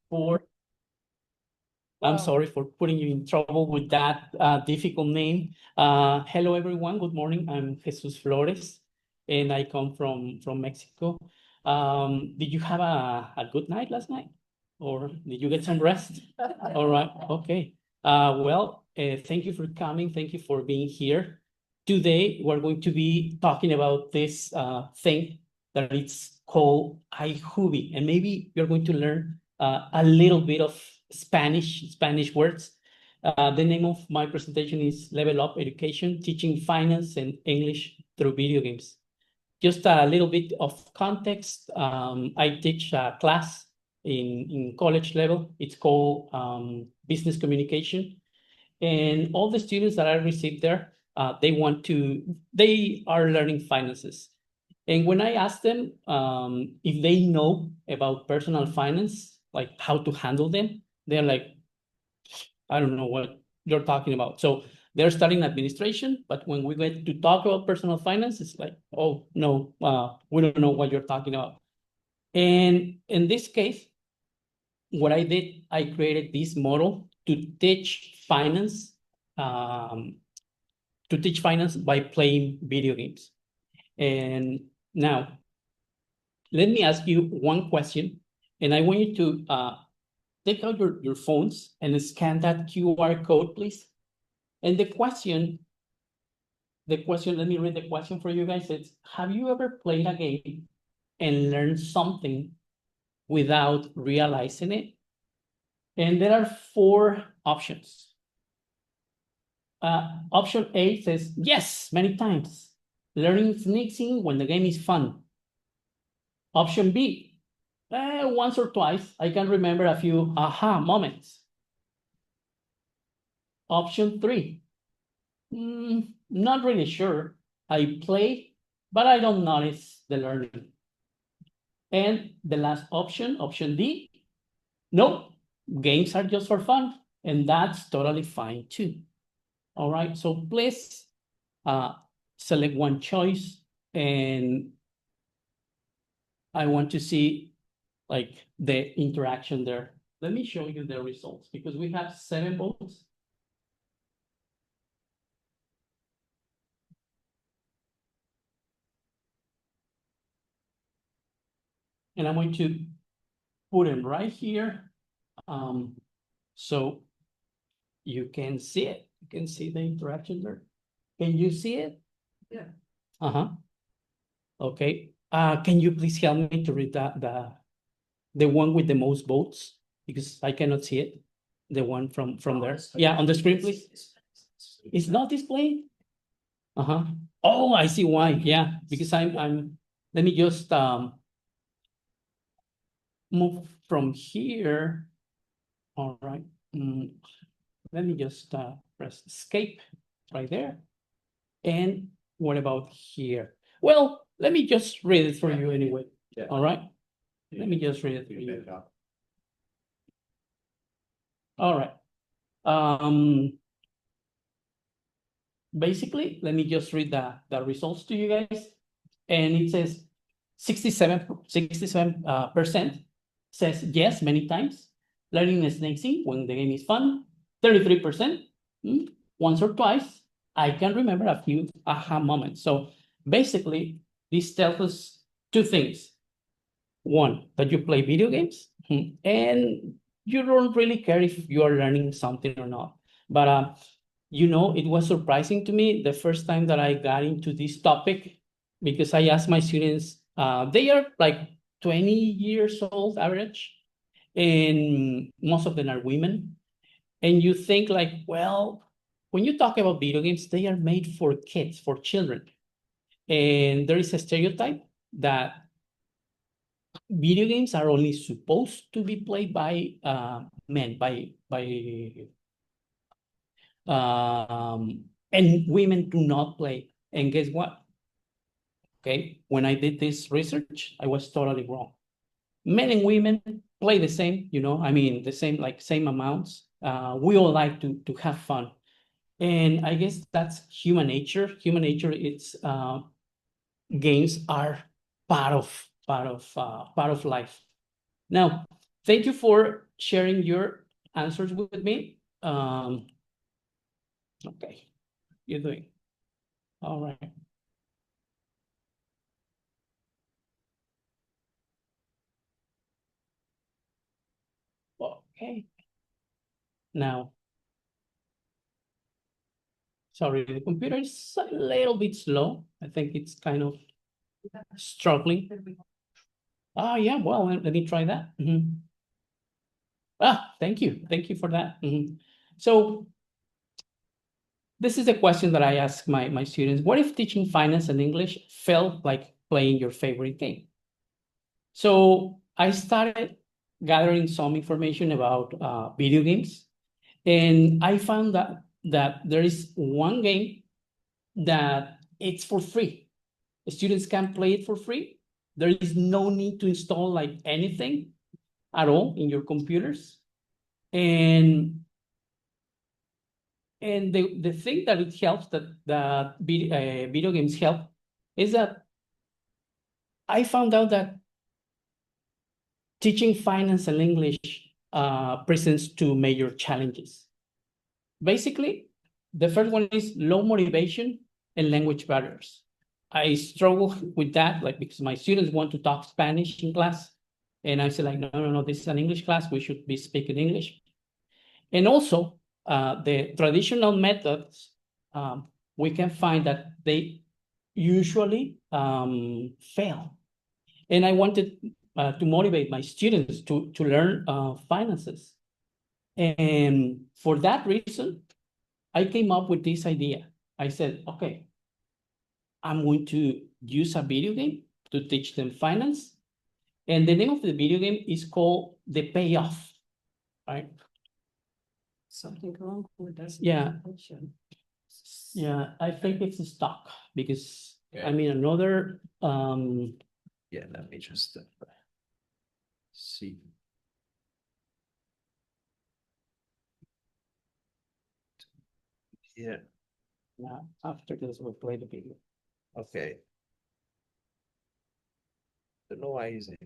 for I'm sorry for putting you in trouble with that difficult name. Hello, everyone. Good morning. I'm Jesús Flores, and I come from Mexico. Did you have a good night last night, or did you get some rest? All right. Okay. Thank you for coming. Thank you for being here. Today, we're going to be talking about this thing that it's called Aijuvi, and maybe you're going to learn a little bit of Spanish words. The name of my presentation is Level Up Education, Teaching Finance and English Through Video Games. Just a little bit of context. I teach a class in college level. It's called Business Communication. And all the students that I received there, they are learning finances. And when I ask them if they know about personal finance, like how to handle them, they're like, I don't know what you're talking about. So they're studying administration, but when we get to talk about personal finance, it's like, oh, no, we don't know what you're talking about. And in this case, what I did, I created this model to teach finance by playing video games. And now, let me ask you one question, and I want you to take out your phones and scan that QR code, please. And the question, let me read the question for you guys. It's, have you ever played a game and learned something without realizing it? And there are four options. Option A says, yes, many times. Learning sneaks in when the game is fun. Option B, once or twice. I can remember a few aha moments. Option 3, not really sure. I play, but I don't notice the learning. And the last option, option D, no, games are just for fun, and that's totally fine too. All right, so please select one choice, and I want to see like the interaction there. Let me show you the results because we have 7 votes. And I'm going to put them right here. So you can see it. You can see the interaction there. Can you see it? Yeah. Uh-huh. Okay. Can you please help me to read the one with the most votes? Because I cannot see it. The one from there. Yeah, on the screen, please. It's not displaying? Uh-huh. Oh, I see why. Yeah, because I'm let me just move from here. All right. Let me just press escape right there. And what about here? Well, let me just read it for you anyway. Yeah. All right. Let me just read it for you. All right. Basically, let me just read the results to you guys. And it says 67% says yes many times. Learning snakes in when the game is fun. 33%, once or twice. I can remember a few aha moments. So basically, this tells us 2 things. One, that you play video games, and you don't really care if you are learning something or not. But it was surprising to me the first time that I got into this topic, because I asked my students, they are like 20 years old average, and most of them are women. And you think like, well, when you talk about video games, they are made for kids, for children. And there is a stereotype that video games are only supposed to be played by men, and women do not play. And guess what? Okay, when I did this research, I was totally wrong. Men and women play the same, I mean, the same, like same amounts. We all like to have fun. And I guess that's human nature. Human nature, it's games are part of life. Now, thank you for sharing your answers with me. Okay, you're doing all right. Okay. Now, sorry, the computer is a little bit slow. I think it's kind of struggling. Ah, yeah, well, let me try that. Ah, thank you. Thank you for that. So this is a question that I ask my students. What if teaching finance and English felt like playing your favorite game? So I started gathering some information about video games, and I found that there is one game that it's for free. The students can play it for free. There is no need to install like anything at all in your computers. And the thing that it helps that video games help is that I found out that teaching finance and English presents two major challenges. Basically, the first one is low motivation and language barriers. I struggle with that, like because my students want to talk Spanish in class, and I say like, no, this is an English class. We should be speaking English. And also, the traditional methods, we can find that they usually fail. And I wanted to motivate my students to learn finances. And for that reason, I came up with this idea. I said, okay, I'm going to use a video game to teach them finance. And the name of the video game is called The Payoff, right? Something wrong with that. Yeah. Yeah, I think it's stuck because I mean another Yeah, let me just see. Yeah, yeah, after this we'll play the video. okay. Don't know why is it.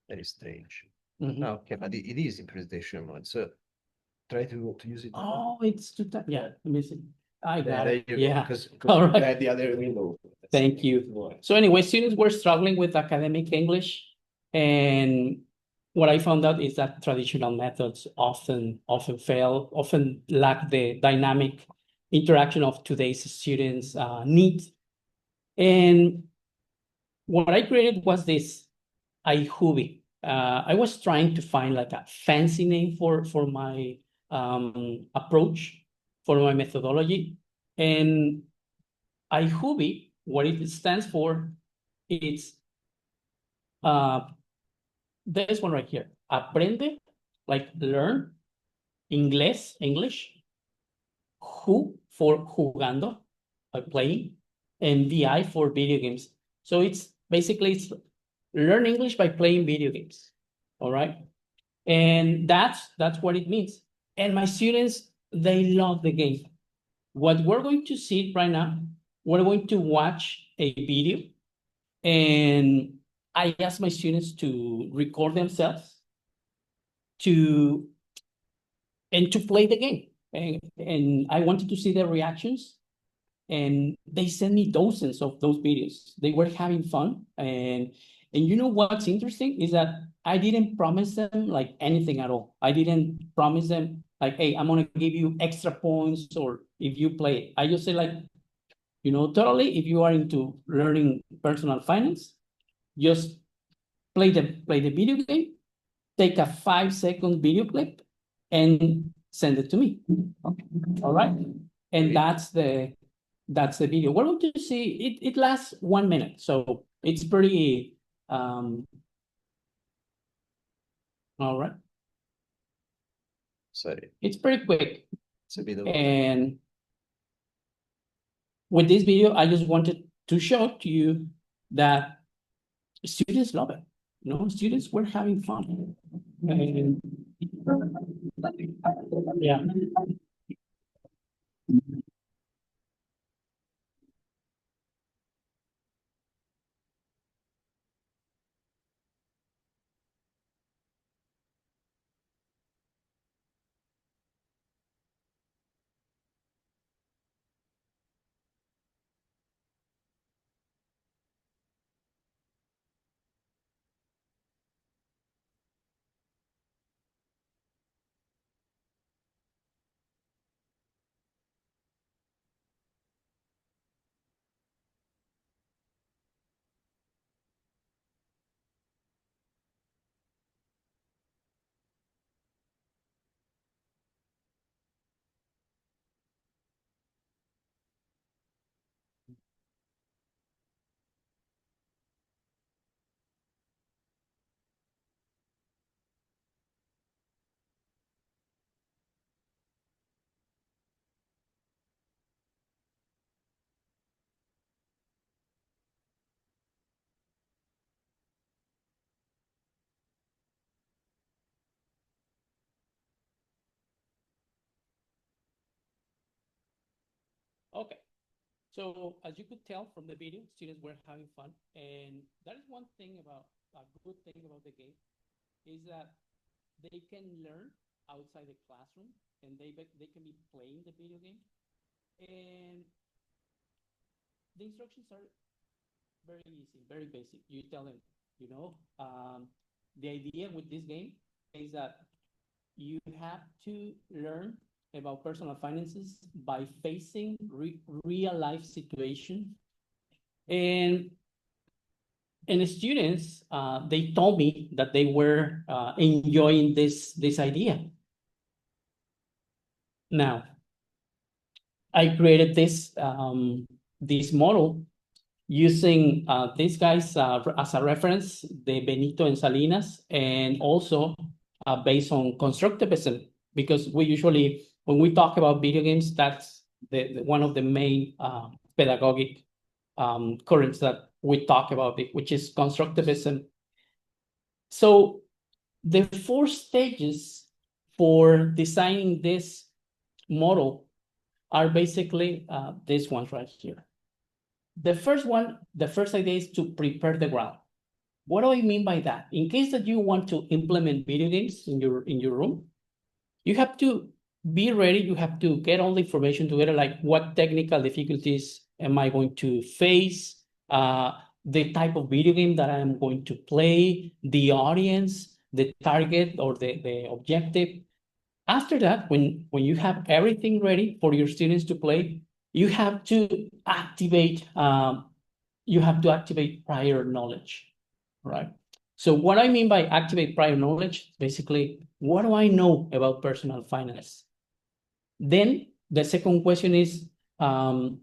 Very strange. No, okay, but it is in presentation mode. So try to use it. Oh, it's too tight. Yeah, let me see. I got There it. you Yeah. go. Because All right. the other window. Thank you. So anyway, students were struggling with academic English, and what I found out is that traditional methods often fail, often lack the dynamic interaction of today's students' needs. And what I created was this Aijuvi. I was trying to find like a fancy name for my approach, for my methodology, and Aijuvi, what it stands for, it's this one right here. Aprende, like learn, English, for jugando, like playing, and VI for video games. So it's learn English by playing video games. All right. And that's what it means. And my students, they love the game. What we're going to see right now, we're going to watch a video, and I ask my students to record themselves to play the game. And I wanted to see their reactions. And they sent me dozens of those videos. They were having fun. And you know what's interesting is that I didn't promise them like anything at all. I didn't promise them like, hey, I'm gonna give you extra points or if you play. I just say like, totally, if you are into learning personal finance, just play the video game, take a 5-second video clip, and send it to me. All right. And that's the video. We're going to see it lasts 1 minute, so it's pretty all right. Sorry. It's pretty quick. It's a bit of and with this video, I just wanted to show to you that students love it. Students were having fun. And yeah. Okay. So as you could tell from the video, students were having fun. And that is one thing about a good thing about the game is that they can learn outside the classroom and they can be playing the video game. And the instructions are very easy, very basic. You tell them, you know, the idea with this game is that you have to learn about personal finances by facing real life situation. And the students, they told me that they were enjoying this idea. Now, I created this model using these guys as a reference, the Benito and Salinas, and also based on constructivism, because we usually, when we talk about video games, that's one of the main pedagogic currents that we talk about, which is constructivism. So the 4 stages for designing this model are basically these ones right here. The first idea is to prepare the ground. What do I mean by that? In case that you want to implement video games in your room, you have to be ready. You have to get all the information together, like what technical difficulties am I going to face, the type of video game that I am going to play, the audience, the target or the objective. After that, when you have everything ready for your students to play, you have to activate prior knowledge, right? So what I mean by activate prior knowledge, basically, what do I know about personal finance? Then the second question is, what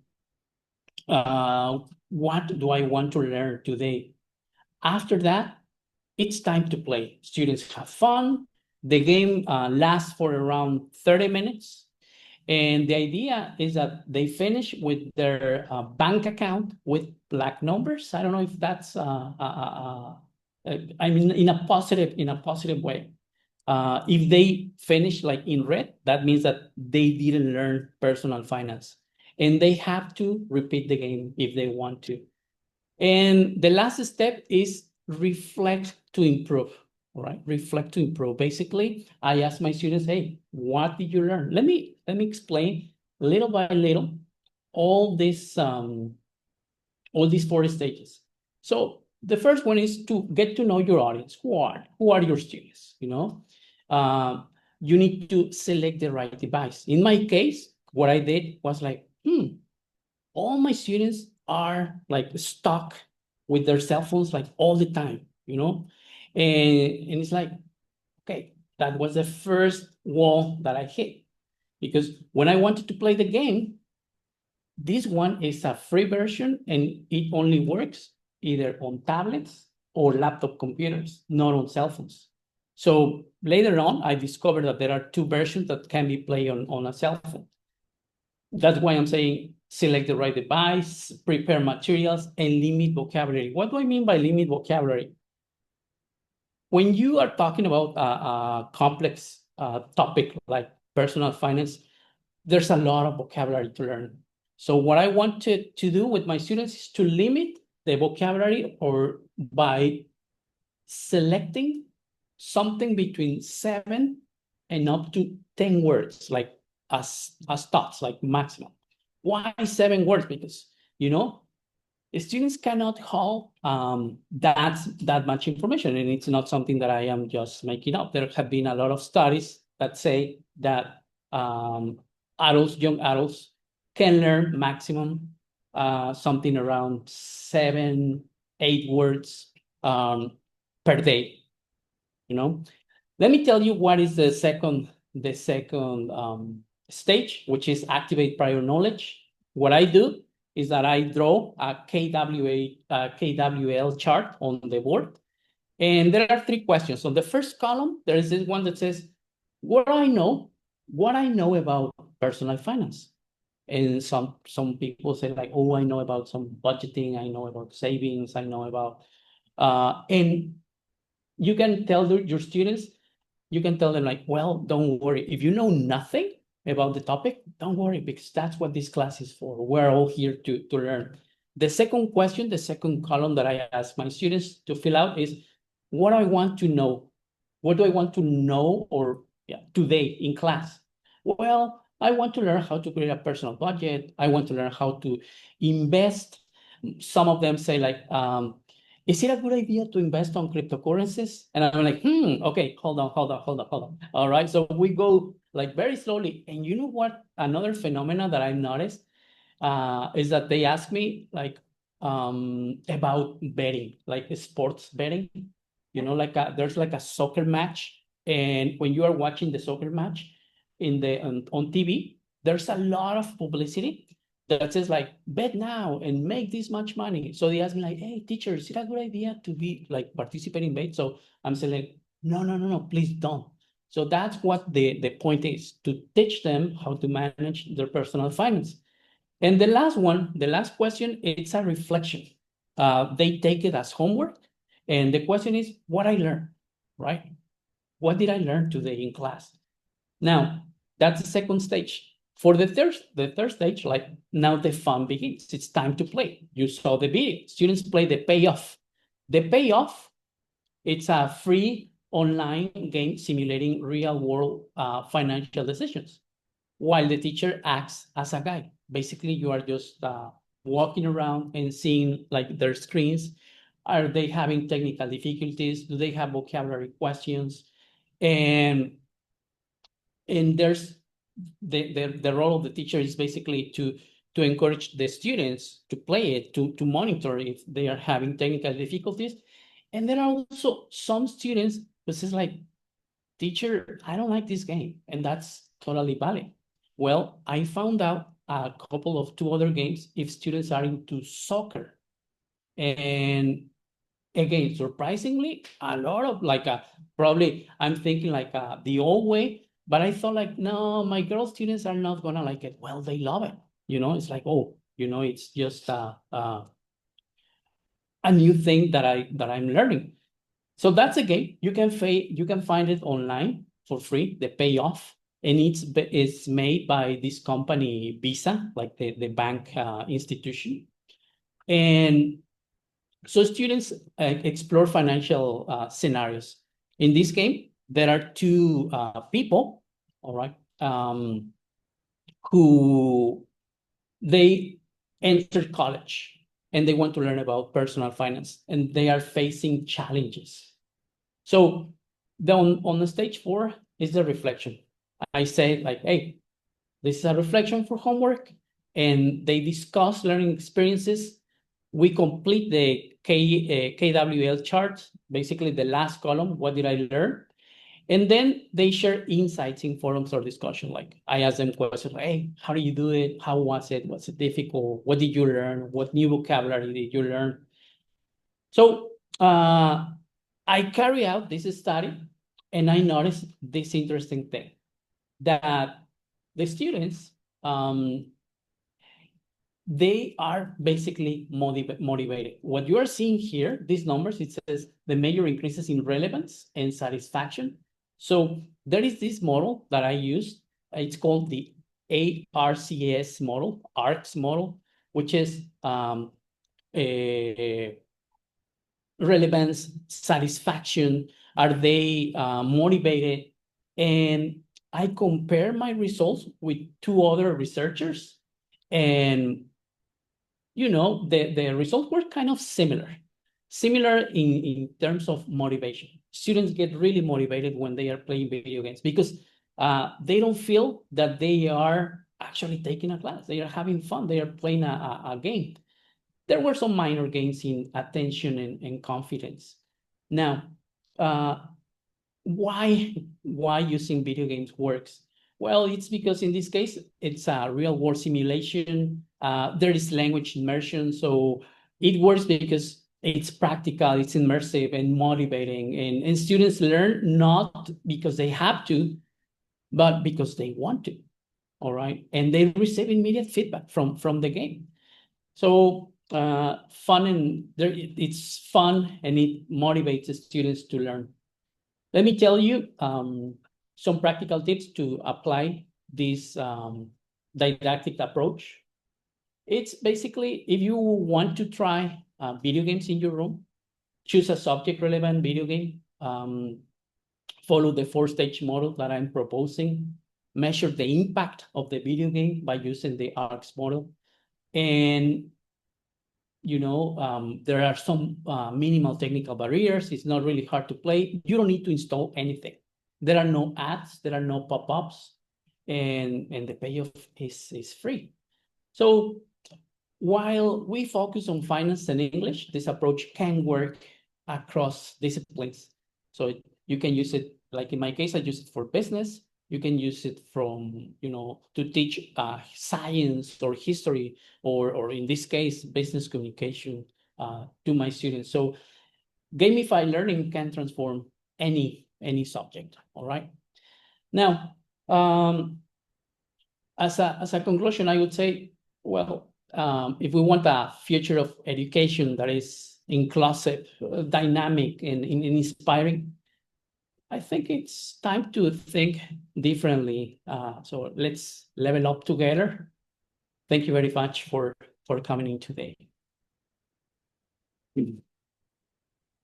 do I want to learn today? After that, it's time to play. Students have fun. The game lasts for around 30 minutes. And the idea is that they finish with their bank account with black numbers. I don't know if that's, I mean, in a positive way. If they finish like in red, that means that they didn't learn personal finance. And they have to repeat the game if they want to. And the last step is reflect to improve, right? Reflect to improve. Basically, I ask my students, hey, what did you learn? Let me explain little by little all these 4 stages. So the first one is to get to know your audience. Who are your students? You know, you need to select the right device. In my case, what I did was like, all my students are like stuck with their cell phones like all the time, you know? And it's like, okay, that was the first wall that I hit. Because when I wanted to play the game, this one is a free version and it only works either on tablets or laptop computers, not on cell phones. So later on, I discovered that there are 2 versions that can be played on a cell phone. That's why I'm saying select the right device, prepare materials, and limit vocabulary. What do I mean by limit vocabulary? When you are talking about a complex topic like personal finance, there's a lot of vocabulary to learn. So what I wanted to do with my students is to limit the vocabulary or by selecting something between 7 and up to 10 words, like as thoughts, like maximum. Why 7 words? Because, you know, students cannot hold that much information, and it's not something that I am just making up. There have been a lot of studies that say that young adults can learn maximum something around 7, 8 words per day. You know, let me tell you what is the second stage, which is activate prior knowledge. What I do is that I draw a KWL chart on the board. And there are 3 questions. On the first column, there is this one that says, what I know about personal finance. And some people say like, oh, I know about some budgeting, I know about savings, I know about, and you can tell your students, you can tell them like, well, don't worry. If you know nothing, about the topic, don't worry, because that's what this class is for. We're all here to learn. The second question, the second column that I ask my students to fill out is, what do I want to know? What do I want to know today in class? Well, I want to learn how to create a personal budget. I want to learn how to invest. Some of them say like, is it a good idea to invest on cryptocurrencies? And I'm like, okay, hold on. All right, so we go like very slowly. And you know what? Another phenomenon that I've noticed is that they ask me like about betting, like sports betting. You know, like there's like a soccer match, and when you are watching the soccer match on TV, there's a lot of publicity that says like, bet now and make this much money. So they ask me like, hey, teacher, is it a good idea to be like participating in bet? So I'm saying like, no, please don't. So that's what the point is, to teach them how to manage their personal finance. And the last question, it's a reflection. They take it as homework. And the question is, what I learned, right? What did I learn today in class? Now, that's the second stage. For the third stage, like now the fun begins. It's time to play. You saw the video. Students play the payoff. The payoff, it's a free online game simulating real world financial decisions, while the teacher acts as a guide. Basically, you are just walking around and seeing like their screens. Are they having technical difficulties? Do they have vocabulary questions? And there's the role of the teacher is basically to encourage the students to play it, to monitor if they are having technical difficulties. And there are also some students who says like, teacher, I don't like this game, and that's totally valid. Well, I found out a couple of two other games if students are into soccer. And again, surprisingly, a lot of like probably I'm thinking like the old way, but I thought like, no, my girl students are not gonna like it. Well, they love it. You know, it's like, oh, you know, it's just a new thing that I'm learning. So that's a game. You can find it online for free, the payoff, and it's made by this company Visa, like the bank institution. And so students explore financial scenarios. In this game, there are two people, all right, who they entered college and they want to learn about personal finance, and they are facing challenges. So on the stage 4 is the reflection. I say like, hey, this is a reflection for homework, and they discuss learning experiences. We complete the KWL chart, basically the last column, what did I learn? And then they share insights in forums or discussion. Like I ask them questions like, hey, how did you do it? How was it? Was it difficult? What did you learn? What new vocabulary did you learn? So I carry out this study, and I noticed this interesting thing, that the students, they are basically motivated. What you are seeing here, these numbers, it says the major increases in relevance and satisfaction. So there is this model that I use. It's called the ARCS model, ARCS model, which is relevance, satisfaction. Are they motivated? And I compare my results with two other researchers, and you know, the results were kind of similar in terms of motivation. Students get really motivated when they are playing video games because they don't feel that they are actually taking a class. They are having fun. They are playing a game. There were some minor gains in attention and confidence. Now, why using video games works? Well, it's because in this case, it's a real world simulation. There is language immersion. So it works because it's practical, it's immersive and motivating. And students learn not because they have to, but because they want to. All right. And they receive immediate feedback from the game. So fun, and it's fun, and it motivates the students to learn. Let me tell you some practical tips to apply this didactic approach. It's basically, if you want to try video games in your room, choose a subject-relevant video game, follow the 4-stage model that I'm proposing, measure the impact of the video game by using the ARCS model, and there are some minimal technical barriers. It's not really hard to play. You don't need to install anything. There are no ads, there are no pop-ups, and the payoff is free. So while we focus on finance and English, this approach can work across disciplines. So you can use it, like in my case, I use it for business. You can use it to teach science or history, or in this case, business communication to my students. So gamified learning can transform any subject, all right? Now, as a conclusion, I would say, well, if we want a future of education that is inclusive, dynamic, and inspiring, I think it's time to think differently. So let's level up together. Thank you very much for coming in today.